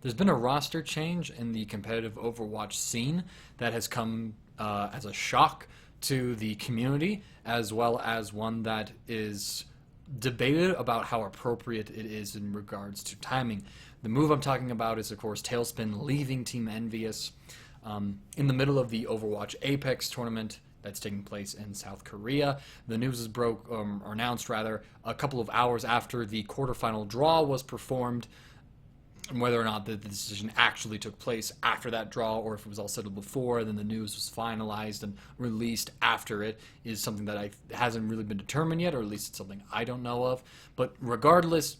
there's been a roster change in the competitive Overwatch scene that has come as a shock to the community, as well as one that is debated about how appropriate it is in regards to timing. The move I'm talking about is, of course, Talespin leaving Team EnVyUs in the middle of the Overwatch Apex tournament that's taking place in South Korea. The news is or announced rather, a couple of hours after the quarterfinal draw was performed. And whether or not the decision actually took place after that draw, or if it was all settled before, then the news was finalized and released after it, is something that hasn't really been determined yet, or at least it's something I don't know of. But regardless,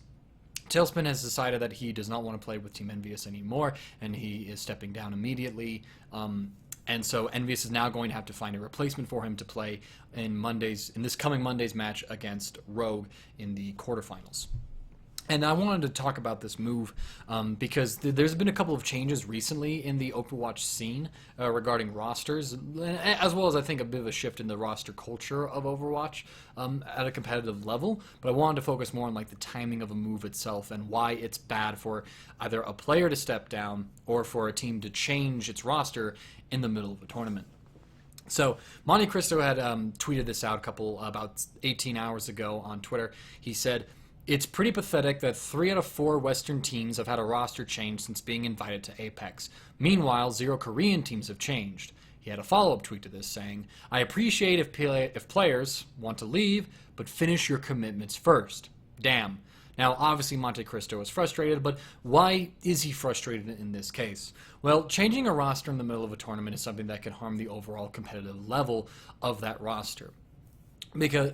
Talespin has decided that he does not want to play with Team EnVyUs anymore, and he is stepping down immediately. And so EnVyUs is now going to have to find a replacement for him to play in this coming Monday's match against Rogue in the quarterfinals. And I wanted to talk about this move because there's been a couple of changes recently in the Overwatch scene regarding rosters, as well as I think a bit of a shift in the roster culture of Overwatch at a competitive level. But I wanted to focus more on like the timing of a move itself and why it's bad for either a player to step down or for a team to change its roster in the middle of a tournament. So Monte Cristo had tweeted this out about 18 hours ago on Twitter. He said, "It's pretty pathetic that 3 out of 4 Western teams have had a roster change since being invited to Apex. Meanwhile, 0 Korean teams have changed." He had a follow-up tweet to this saying, "I appreciate if players want to leave, but finish your commitments first. Damn." Now, obviously, Monte Cristo is frustrated, but why is he frustrated in this case? Well, changing a roster in the middle of a tournament is something that can harm the overall competitive level of that roster. Because,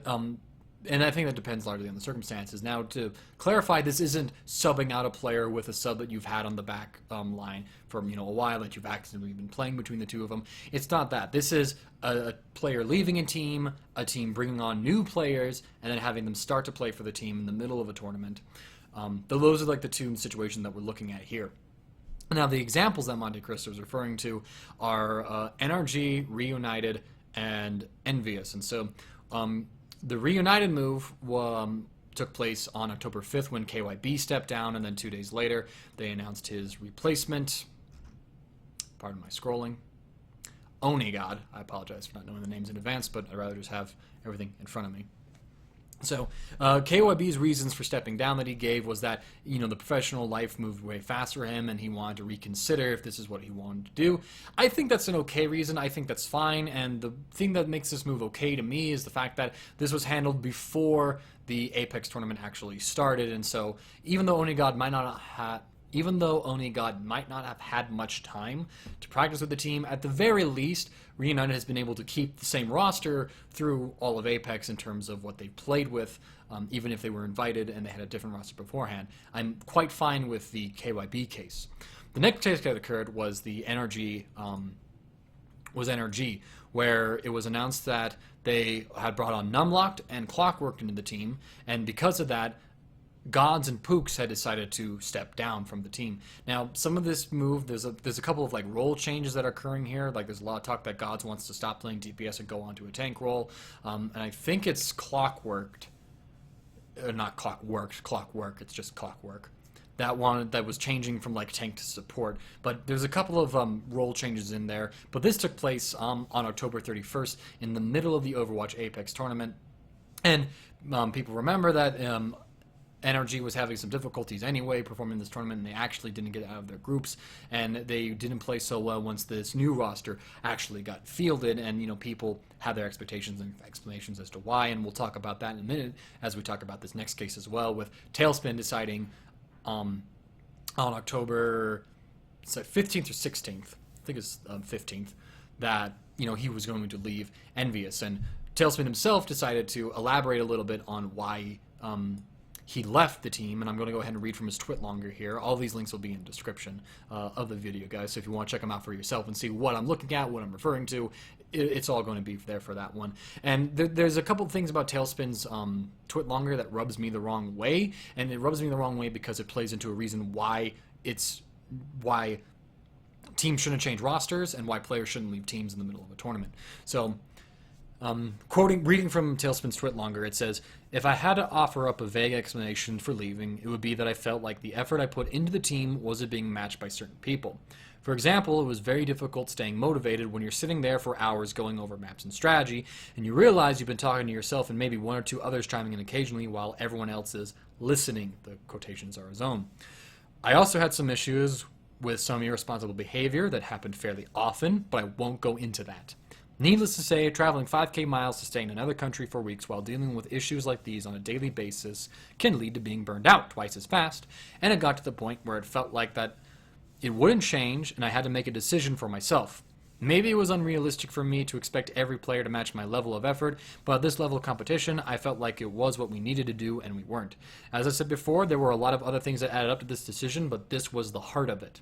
and I think that depends largely on the circumstances. Now, to clarify, this isn't subbing out a player with a sub that you've had on the back line for a while, that you've accidentally been playing between the two of them. It's not that. This is a player leaving a team bringing on new players, and then having them start to play for the team in the middle of a tournament. Those are like the two situations that we're looking at here. Now, the examples that Monte Cristo is referring to are NRG, Reunited, and EnVyUs. And so, the Reunited move took place on October 5th when KYB stepped down, and then 2 days later they announced his replacement. Pardon my scrolling. Onigod. I apologize for not knowing the names in advance, but I'd rather just have everything in front of me. So, KYB's reasons for stepping down that he gave was that, the professional life moved way fast for him and he wanted to reconsider if this is what he wanted to do. I think that's an okay reason. I think that's fine. And the thing that makes this move okay to me is the fact that this was handled before the Apex tournament actually started. And so, even though Onigod might not have had much time to practice with the team, at the very least, Reunited has been able to keep the same roster through all of Apex in terms of what they played with, even if they were invited and they had a different roster beforehand. I'm quite fine with the KYB case. The next case that occurred was the NRG, where it was announced that they had brought on Numlocked and Clockwork into the team, and because of that, Gods and Pooks had decided to step down from the team. Now, some of this move, there's a couple of role changes that are occurring here. There's a lot of talk that Gods wants to stop playing DPS and go onto a tank role, and I think it's Clockwork. It's just Clockwork. That was changing from tank to support. But there's a couple of role changes in there. But this took place on October 31st in the middle of the Overwatch Apex tournament, and people remember that. NRG was having some difficulties anyway performing this tournament, and they actually didn't get out of their groups, and they didn't play so well once this new roster actually got fielded, and people had their expectations and explanations as to why, and we'll talk about that in a minute as we talk about this next case as well, with Talespin deciding on October 15th or 16th, I think it's 15th, that he was going to leave EnVyUs, and Talespin himself decided to elaborate a little bit on why he left the team, and I'm going to go ahead and read from his twitlonger here. All these links will be in the description of the video, guys, so if you want to check them out for yourself and see what I'm looking at, what I'm referring to, it's all going to be there for that one. And there's a couple of things about Talespin's twitlonger that rubs me the wrong way, and it rubs me the wrong way because it plays into a reason why teams shouldn't change rosters and why players shouldn't leave teams in the middle of a tournament. So, Reading from Talespin's tweet longer, it says, "If I had to offer up a vague explanation for leaving, it would be that I felt like the effort I put into the team wasn't being matched by certain people. For example, it was very difficult staying motivated when you're sitting there for hours going over maps and strategy, and you realize you've been talking to yourself and maybe one or two others chiming in occasionally while everyone else is listening." The quotations are his own. "I also had some issues with some irresponsible behavior that happened fairly often, but I won't go into that. Needless to say, traveling 5K miles to stay in another country for weeks while dealing with issues like these on a daily basis can lead to being burned out twice as fast, and it got to the point where it felt like that it wouldn't change, and I had to make a decision for myself. Maybe it was unrealistic for me to expect every player to match my level of effort, but at this level of competition, I felt like it was what we needed to do, and we weren't. As I said before, there were a lot of other things that added up to this decision, but this was the heart of it."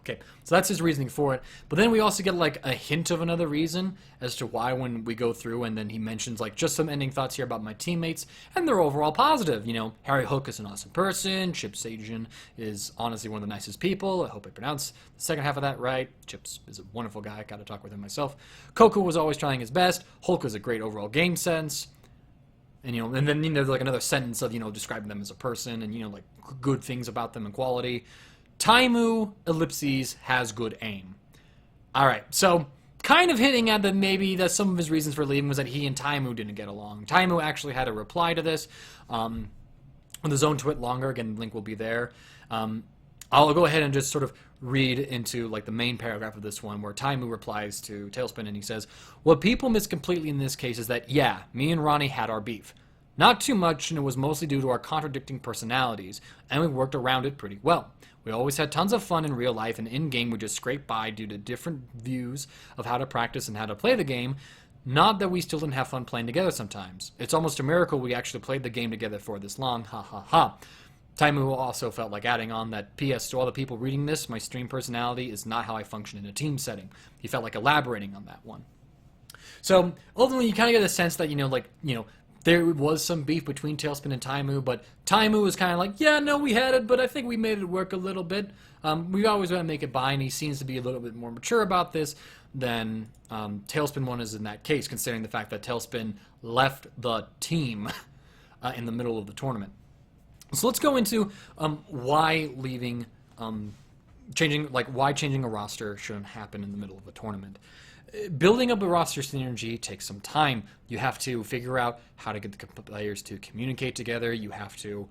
Okay, so that's his reasoning for it. But then we also get like a hint of another reason as to why when we go through, and then he mentions like just some ending thoughts here about my teammates, and they're overall positive. You know, Harry Hook is an awesome person. Chip Sajan is honestly one of the nicest people. I hope I pronounced the second half of that right. Chips is a wonderful guy. I got to talk with him myself. Coco was always trying his best. Hulk was a great overall game sense. And, you know, and then, you know, there's like another sentence of, you know, describing them as a person and, you know, like good things about them and quality. Taimu, ellipses, has good aim. All right, so kind of hinting at that maybe that some of his reasons for leaving was that he and Taimu didn't get along. Taimu actually had a reply to this on his own tweet longer. Again, the link will be there. I'll go ahead and just sort of read into like the main paragraph of this one where Taimu replies to Talespin, and he says, "What people miss completely in this case is that, yeah, me and Ronnie had our beef. Not too much, and it was mostly due to our contradicting personalities, and we worked around it pretty well. We always had tons of fun in real life, and in-game we just scraped by due to different views of how to practice and how to play the game. Not that we still didn't have fun playing together sometimes. It's almost a miracle we actually played the game together for this long, ha ha ha." Taimu also felt like adding on that, "P.S. to all the people reading this, my stream personality is not how I function in a team setting." He felt like elaborating on that one. So ultimately, you kind of get a sense that, there was some beef between Talespin and Taimu, but Taimu was kind of like, "Yeah, no, we had it, but I think we made it work a little bit. We always want to make it by," and he seems to be a little bit more mature about this than Talespin one is in that case, considering the fact that Talespin left the team in the middle of the tournament. So let's go into why leaving, why changing a roster shouldn't happen in the middle of a tournament. Building up a roster synergy takes some time. You have to figure out how to get the players to communicate together. You have to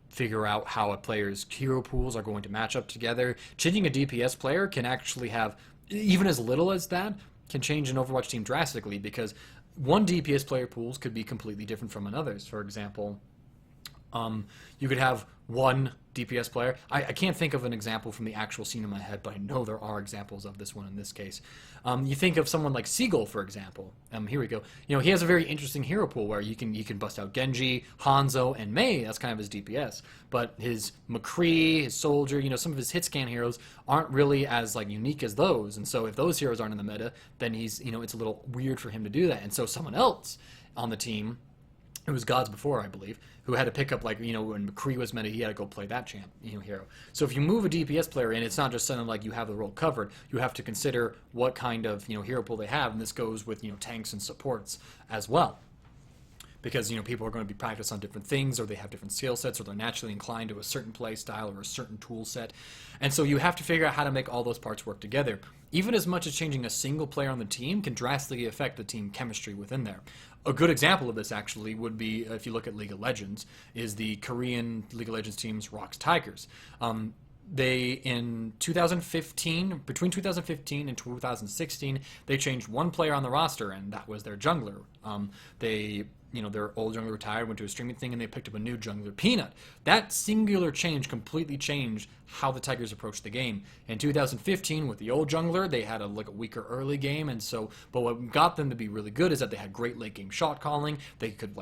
figure out how a player's hero pools are going to match up together. Changing a DPS player can actually have, even as little as that, can change an Overwatch team drastically, because one DPS player pools could be completely different from another's. For example, you could have one DPS player. I can't think of an example from the actual scene in my head, but I know there are examples of this one in this case. You think of someone like Seagull, for example. Here we go. He has a very interesting hero pool where you can bust out Genji, Hanzo, and Mei. That's kind of his DPS. But his McCree, his Soldier, some of his hit scan heroes aren't really as unique as those. And so if those heroes aren't in the meta, then he's it's a little weird for him to do that. And so someone else on the team, it was Gods Before, I believe, who had to pick up, when McCree was meta, he had to go play that hero. So if you move a DPS player in, it's not just something like you have the role covered. You have to consider what kind of, hero pool they have, and this goes with, tanks and supports as well. Because, people are going to be practiced on different things, or they have different skill sets, or they're naturally inclined to a certain play style or a certain tool set. And so you have to figure out how to make all those parts work together. Even as much as changing a single player on the team can drastically affect the team chemistry within there. A good example of this, actually, would be, if you look at League of Legends, is the Korean League of Legends team's ROX Tigers. They, in 2015, between 2015 and 2016, they changed one player on the roster, and that was their jungler. Their old jungler retired, went to a streaming thing, and they picked up a new jungler, Peanut. That singular change completely changed how the Tigers approached the game. In 2015, with the old jungler, they had a weaker early game, but what got them to be really good is that they had great late game shot calling. They could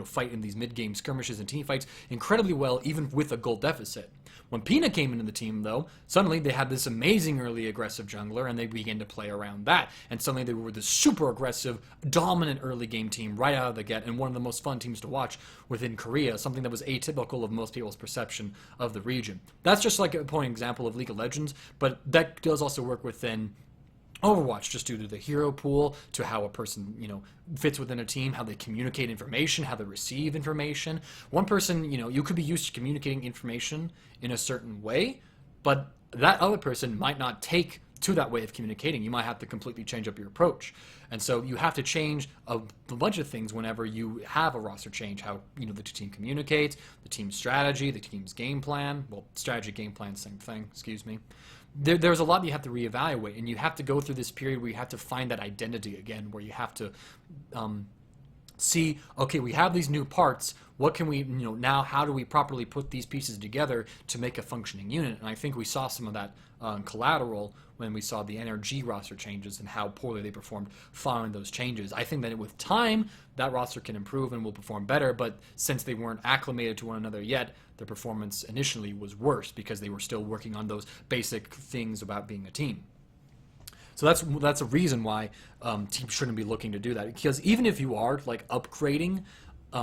fight in these mid game skirmishes and team fights incredibly well, even with a gold deficit. When Peanut came into the team, though, suddenly they had this amazing early aggressive jungler, and they began to play around that. And suddenly they were this super aggressive, dominant early game team right out of the get, and one of the most fun teams to watch within Korea, something that was atypical of most people's perception of the region. That's just like a point example of League of Legends, but that does also work within Overwatch, just due to the hero pool, to how a person, fits within a team, how they communicate information, how they receive information. One person, you could be used to communicating information in a certain way, but that other person might not take to that way of communicating. You might have to completely change up your approach. And so you have to change a bunch of things whenever you have a roster change, how, the team communicates, the team's strategy, the team's game plan. Well, strategy, game plan, same thing, excuse me. There's a lot you have to reevaluate, and you have to go through this period where you have to find that identity again, where you have to see, okay, we have these new parts. What can we, now how do we properly put these pieces together to make a functioning unit? And I think we saw some of that collateral when we saw the NRG roster changes and how poorly they performed following those changes. I think that with time, that roster can improve and will perform better, but since they weren't acclimated to one another yet, their performance initially was worse because they were still working on those basic things about being a team. So that's a reason why teams shouldn't be looking to do that, because even if you are like upgrading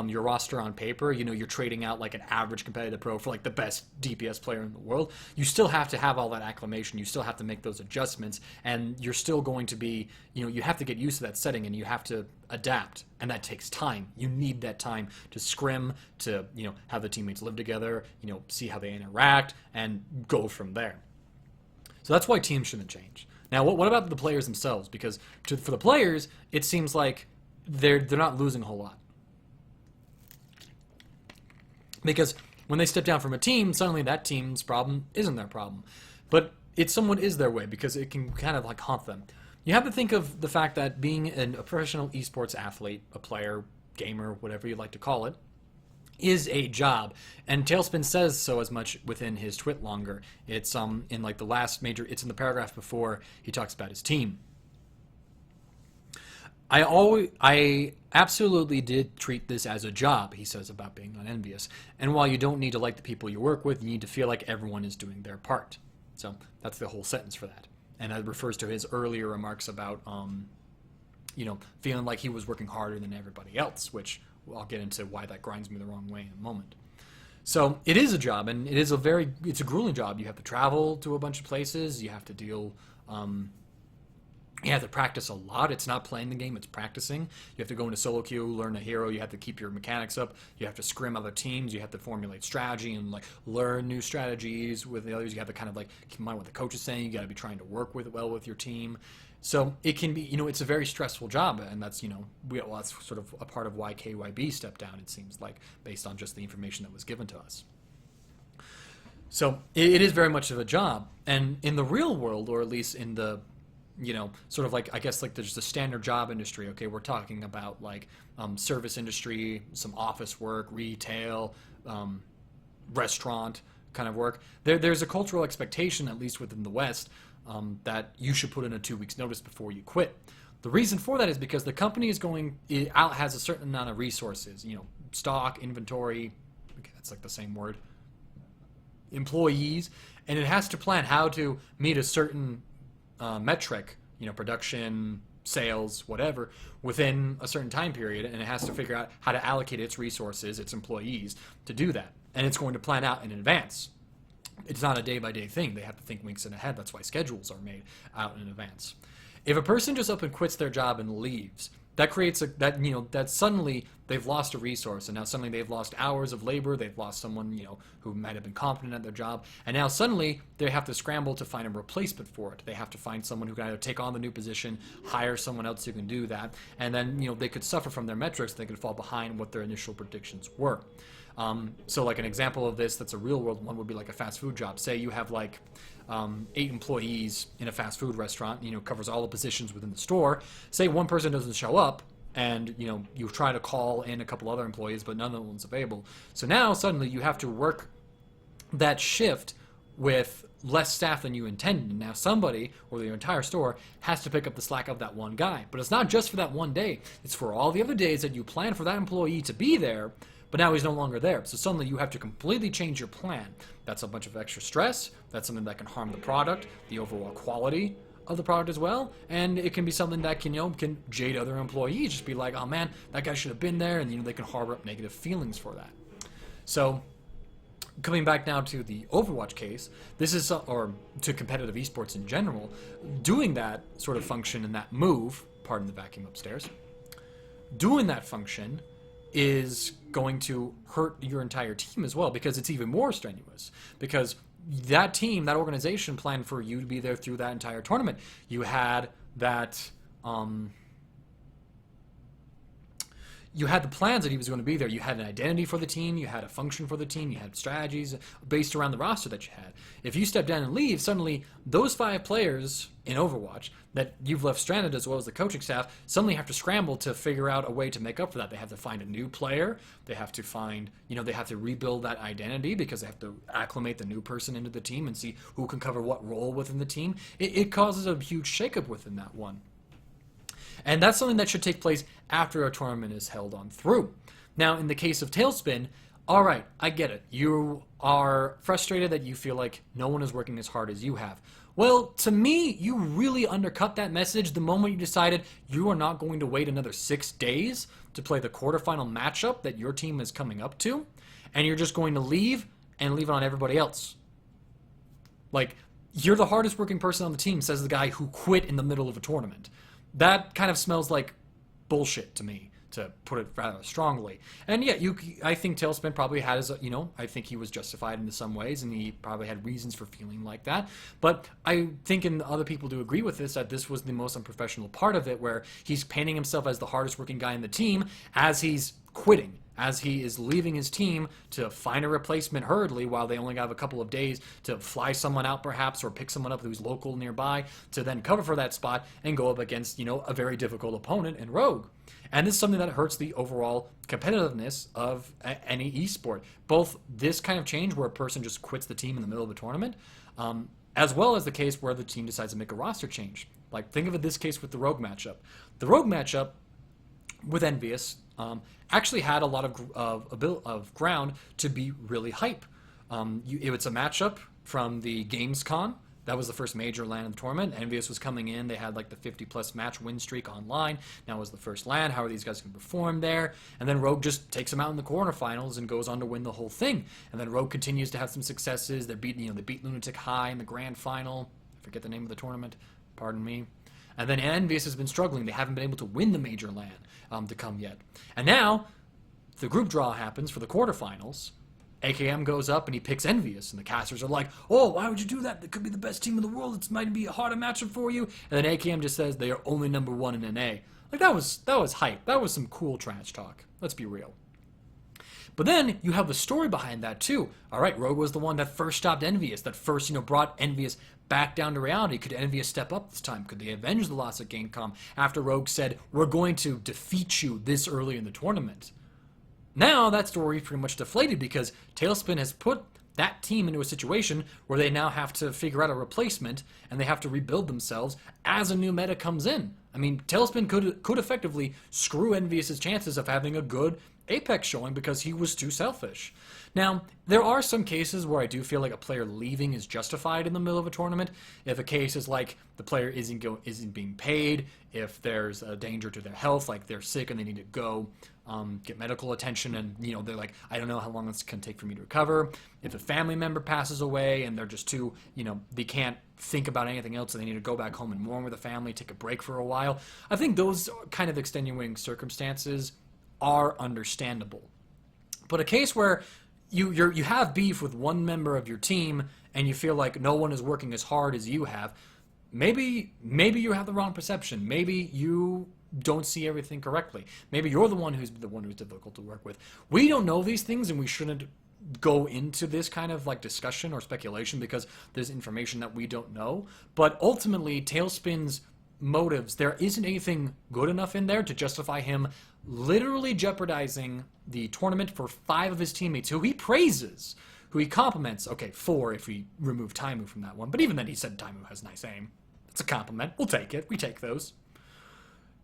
your roster on paper, you're trading out like an average competitive pro for like the best DPS player in the world, you still have to have all that acclimation, you still have to make those adjustments, and you're still going to be, you have to get used to that setting and you have to adapt, and that takes time. You need that time to scrim, to have the teammates live together, see how they interact, and go from there. So that's why teams shouldn't change. Now, what about the players themselves? Because for the players, it seems like they're not losing a whole lot. Because when they step down from a team, suddenly that team's problem isn't their problem. But it somewhat is their way, because it can kind of like haunt them. You have to think of the fact that being a professional esports athlete, a player, gamer, whatever you like to call it, is a job. And Talespin says so as much within his twit longer. It's in like the last major, it's in the paragraph before he talks about his team. I absolutely did treat this as a job, he says about being on EnVyUs. And while you don't need to like the people you work with, you need to feel like everyone is doing their part. So that's the whole sentence for that. And that refers to his earlier remarks about, feeling like he was working harder than everybody else, which I'll get into why that grinds me the wrong way in a moment. So it is a job, and it's a grueling job. You have to travel to a bunch of places. You have to deal. You have to practice a lot. It's not playing the game, it's practicing. You have to go into solo queue, learn a hero. You have to keep your mechanics up. You have to scrim other teams. You have to formulate strategy and like learn new strategies with the others. You have to kind of like keep in mind what the coach is saying. You got to be trying to work well with your team. So it can be, it's a very stressful job, and that's, that's sort of a part of why KYB stepped down, it seems like, based on just the information that was given to us. So it is very much of a job. And in the real world, or at least in the, sort of like, I guess like there's the standard job industry, okay, we're talking about like service industry, some office work, retail, restaurant kind of work. There's a cultural expectation, at least within the West, that you should put in a 2 weeks notice before you quit. The reason for that is because the company has a certain amount of resources, stock, inventory, okay, that's like the same word, employees, and it has to plan how to meet a certain metric, production, sales, whatever, within a certain time period, and it has to figure out how to allocate its resources, its employees, to do that. And it's going to plan out in advance. It's not a day-by-day thing. They have to think weeks in ahead. That's why schedules are made out in advance. If a person just up and quits their job and leaves, that creates that suddenly they've lost a resource, and now suddenly they've lost hours of labor. They've lost someone who might have been competent at their job, and now suddenly they have to scramble to find a replacement for it. They have to find someone who can either take on the new position, hire someone else who can do that, and then they could suffer from their metrics. They could fall behind what their initial predictions were. So like an example of this that's a real world one would be like a fast food job. Say you have like 8 employees in a fast food restaurant, covers all the positions within the store. Say one person doesn't show up, and you try to call in a couple other employees, but none of them's available. So now suddenly you have to work that shift with less staff than you intended. Now somebody, or the entire store, has to pick up the slack of that one guy. But it's not just for that one day. It's for all the other days that you plan for that employee to be there, but now he's no longer there. So suddenly you have to completely change your plan. That's a bunch of extra stress. That's something that can harm the product, the overall quality of the product as well. And it can be something that can jade other employees. Just be like, oh man, that guy should have been there. And they can harbor up negative feelings for that. So coming back now to the Overwatch case, this is, or to competitive esports in general, doing that sort of function and that move, pardon the vacuum upstairs, doing that function is going to hurt your entire team as well, because it's even more strenuous. Because that team, that organization planned for you to be there through that entire tournament. You had that, you had the plans that he was going to be there. You had an identity for the team. You had a function for the team. You had strategies based around the roster that you had. If you step down and leave, suddenly those 5 players in Overwatch that you've left stranded, as well as the coaching staff, suddenly have to scramble to figure out a way to make up for that. They have to find a new player. They have to find, they have to rebuild that identity because they have to acclimate the new person into the team and see who can cover what role within the team. It causes a huge shakeup within that one. And that's something that should take place after a tournament is held on through. Now, in the case of Talespin, all right, I get it. You are frustrated that you feel like no one is working as hard as you have. Well, to me, you really undercut that message the moment you decided you are not going to wait another 6 days to play the quarterfinal matchup that your team is coming up to, and you're just going to leave and leave it on everybody else. Like, you're the hardest working person on the team, says the guy who quit in the middle of a tournament. That kind of smells like bullshit to me, to put it rather strongly. And yeah, I think Talespin probably had his, I think he was justified in some ways, and he probably had reasons for feeling like that. But I think, and other people do agree with this, that this was the most unprofessional part of it, where he's painting himself as the hardest working guy in the team as he's quitting, as he is leaving his team to find a replacement hurriedly while they only have a couple of days to fly someone out perhaps, or pick someone up who's local nearby to then cover for that spot and go up against, a very difficult opponent in Rogue. And this is something that hurts the overall competitiveness of any esport. Both this kind of change where a person just quits the team in the middle of a tournament, as well as the case where the team decides to make a roster change. Like, think of it this case with the Rogue matchup. The Rogue matchup with EnVyUs actually had a lot of ground to be really hype. It's a matchup from the Gamescom. That was the first major LAN in the tournament. EnVyUs was coming in. They had like the 50-plus match win streak online. Now it was the first LAN. How are these guys going to perform there? And then Rogue just takes them out in the quarterfinals and goes on to win the whole thing. And then Rogue continues to have some successes. They beat Lunatic High in the grand final. I forget the name of the tournament. Pardon me. And then EnVyUs has been struggling. They haven't been able to win the major LAN to come yet. And now the group draw happens for the quarterfinals. AKM goes up and he picks EnVyUs, and the casters are like, oh, why would you do that? They could be the best team in the world. It might be a harder matchup for you. And then AKM just says they are only number 1 in NA. Like, that was hype. That was some cool trash talk. Let's be real. But then you have the story behind that too. All right, Rogue was the one that first stopped EnVyUs, that first, brought EnVyUs back down to reality. Could EnVyUs step up this time? Could they avenge the loss at Gamescom after Rogue said, we're going to defeat you this early in the tournament? Now that story pretty much deflated because Talespin has put that team into a situation where they now have to figure out a replacement and they have to rebuild themselves as a new meta comes in. I mean, Talespin could effectively screw EnVyUs' chances of having a good Apex showing because he was too selfish. Now, there are some cases where I do feel like a player leaving is justified in the middle of a tournament. If a case is like the player isn't being paid, if there's a danger to their health, like they're sick and they need to go get medical attention, and they're like, I don't know how long this can take for me to recover. If a family member passes away and they're just too, they can't think about anything else, so they need to go back home and mourn with the family, take a break for a while. I think those kind of extenuating circumstances are understandable. But a case where you have beef with one member of your team and you feel like no one is working as hard as you have, maybe you have the wrong perception. Maybe you don't see everything correctly. Maybe you're the one who's difficult to work with. We don't know these things, and we shouldn't go into this kind of like discussion or speculation because there's information that we don't know. But ultimately, Talespin's motives, there isn't anything good enough in there to justify him literally jeopardizing the tournament for 5 of his teammates who he praises, who he compliments. Okay, 4 if we remove Taimu from that one. But even then, he said Taimu has nice aim. It's a compliment. We'll take it. We take those.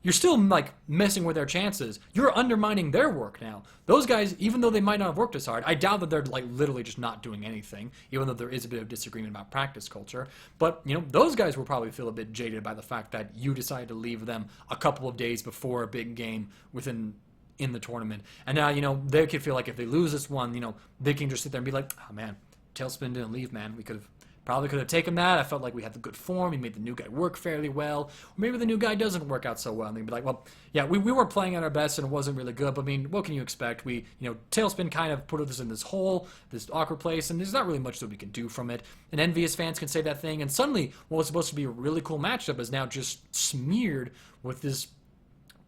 You're still, like, messing with their chances. You're undermining their work now. Those guys, even though they might not have worked as hard, I doubt that they're, like, literally just not doing anything, even though there is a bit of disagreement about practice culture. But, those guys will probably feel a bit jaded by the fact that you decided to leave them a couple of days before a big game within in the tournament. And now, they could feel like if they lose this one, they can just sit there and be like, oh man, Talespin didn't leave, man. We probably could have taken that. I felt like we had the good form. We made the new guy work fairly well. Or maybe the new guy doesn't work out so well. And they'd be like, well, yeah, we weren't playing at our best and it wasn't really good. But I mean, what can you expect? Talespin kind of put us in this hole, this awkward place, and there's not really much that we can do from it. And EnVyUs fans can say that thing, and suddenly what was supposed to be a really cool matchup is now just smeared with this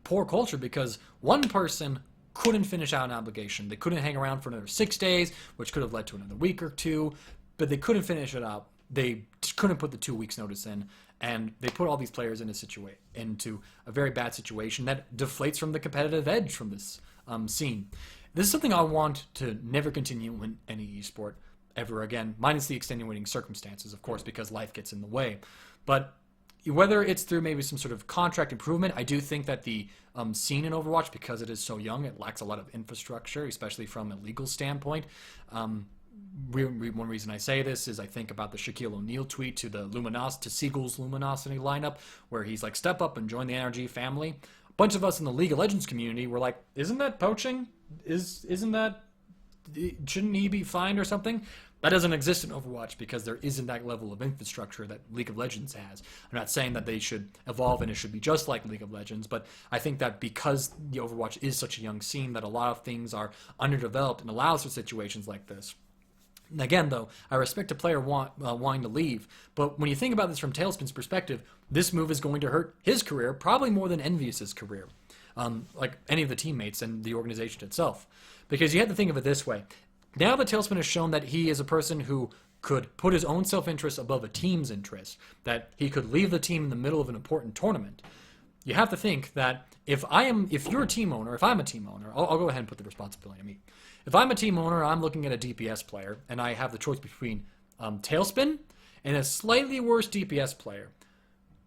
poor culture because one person couldn't finish out an obligation. They couldn't hang around for another 6 days, which could have led to another week or two, but they couldn't finish it up. They couldn't put the 2 weeks notice in, and they put all these players into a very bad situation that deflates from the competitive edge from this scene. This is something I want to never continue in any esport ever again, minus the extenuating circumstances, of course, because life gets in the way. But whether it's through maybe some sort of contract improvement, I do think that the scene in Overwatch, because it is so young, it lacks a lot of infrastructure, especially from a legal standpoint. One reason I say this is I think about the Shaquille O'Neal tweet to Seagull's Luminosity lineup, where he's like, step up and join the NRG family. A bunch of us in the League of Legends community were like, isn't that poaching? Shouldn't he be fined or something? That doesn't exist in Overwatch because there isn't that level of infrastructure that League of Legends has. I'm not saying that they should evolve and it should be just like League of Legends, but I think that because the Overwatch is such a young scene that a lot of things are underdeveloped and allows for situations like this. And again, though, I respect a player wanting to leave, but when you think about this from Talespin's perspective, this move is going to hurt his career probably more than EnVyUs' career, like any of the teammates and the organization itself. Because you have to think of it this way. Now that Talespin has shown that he is a person who could put his own self-interest above a team's interest, that he could leave the team in the middle of an important tournament, you have to think that if you're a team owner, if I'm a team owner, I'll go ahead and put the responsibility on me. If I'm a team owner, I'm looking at a DPS player, and I have the choice between Talespin and a slightly worse DPS player.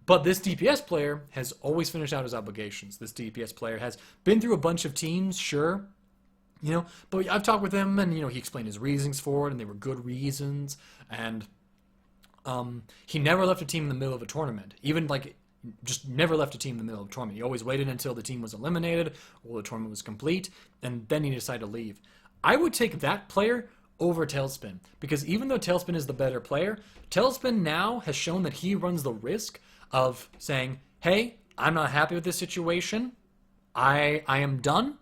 But this DPS player has always finished out his obligations. This DPS player has been through a bunch of teams, sure, but I've talked with him, and he explained his reasons for it, and they were good reasons. And he never left a team in the middle of a tournament, just never left a team in the middle of a tournament. He always waited until the team was eliminated or the tournament was complete, and then he decided to leave. I would take that player over Talespin, because even though Talespin is the better player, Talespin now has shown that he runs the risk of saying, hey, I'm not happy with this situation. I am done.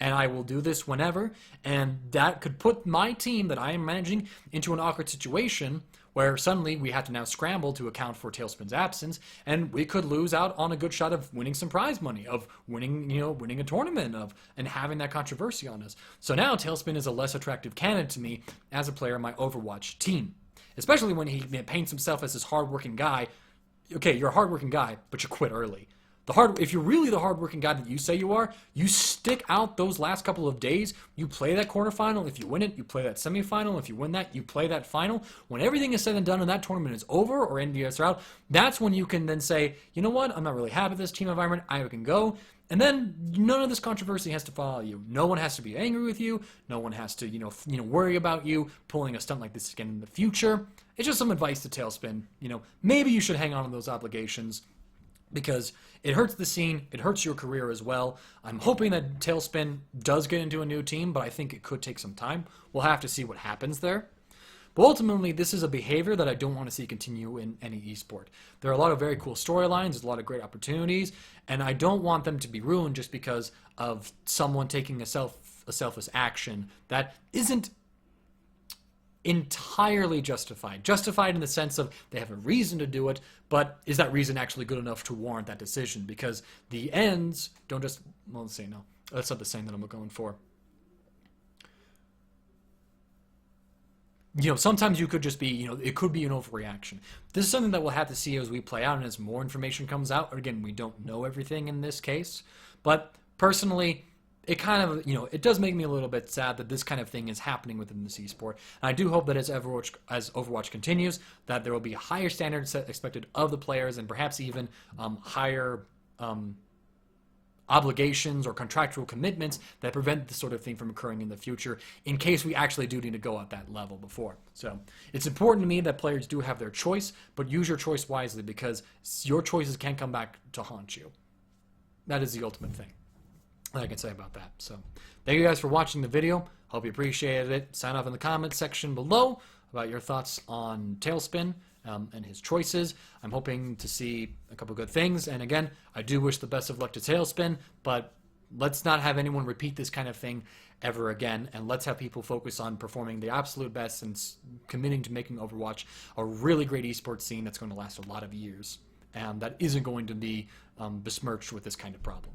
And I will do this whenever, and that could put my team that I am managing into an awkward situation where suddenly we have to now scramble to account for Talespin's absence, and we could lose out on a good shot of winning some prize money, of winning a tournament, and having that controversy on us. So now Talespin is a less attractive candidate to me as a player in my Overwatch team, especially when he paints himself as this hardworking guy. Okay, you're a hardworking guy, but you quit early. If you're really the hardworking guy that you say you are, you stick out those last couple of days. You play that quarterfinal. If you win it, you play that semifinal. If you win that, you play that final. When everything is said and done and that tournament is over or EnVyUs are out, that's when you can then say, you know what, I'm not really happy with this team environment. I can go. And then none of this controversy has to follow you. No one has to be angry with you. No one has to, worry about you pulling a stunt like this again in the future. It's just some advice to Talespin. Maybe you should hang on to those obligations, because it hurts the scene, it hurts your career as well. I'm hoping that Talespin does get into a new team, but I think it could take some time. We'll have to see what happens there. But ultimately, this is a behavior that I don't want to see continue in any esport. There are a lot of very cool storylines, there's a lot of great opportunities, and I don't want them to be ruined just because of someone taking a selfless action that isn't entirely justified. Justified in the sense of they have a reason to do it, but is that reason actually good enough to warrant that decision? Because the ends don't just... Well, let's say no. That's not the saying that I'm going for. Sometimes you could just be, it could be an overreaction. This is something that we'll have to see as we play out and as more information comes out. Again, we don't know everything in this case, but personally, it kind of, it does make me a little bit sad that this kind of thing is happening within this esport. And I do hope that as Overwatch continues, that there will be higher standards expected of the players, and perhaps even higher obligations or contractual commitments that prevent this sort of thing from occurring in the future, in case we actually do need to go at that level before. So it's important to me that players do have their choice, but use your choice wisely, because your choices can come back to haunt you. That is the ultimate thing. that I can say about that. So thank you guys for watching the video. Hope you appreciated it. Sign off in the comments section below about your thoughts on Talespin and his choices. I'm hoping to see a couple good things. And again, I do wish the best of luck to Talespin, but let's not have anyone repeat this kind of thing ever again, and let's have people focus on performing the absolute best and committing to making Overwatch a really great esports scene that's going to last a lot of years, and that isn't going to be besmirched with this kind of problem.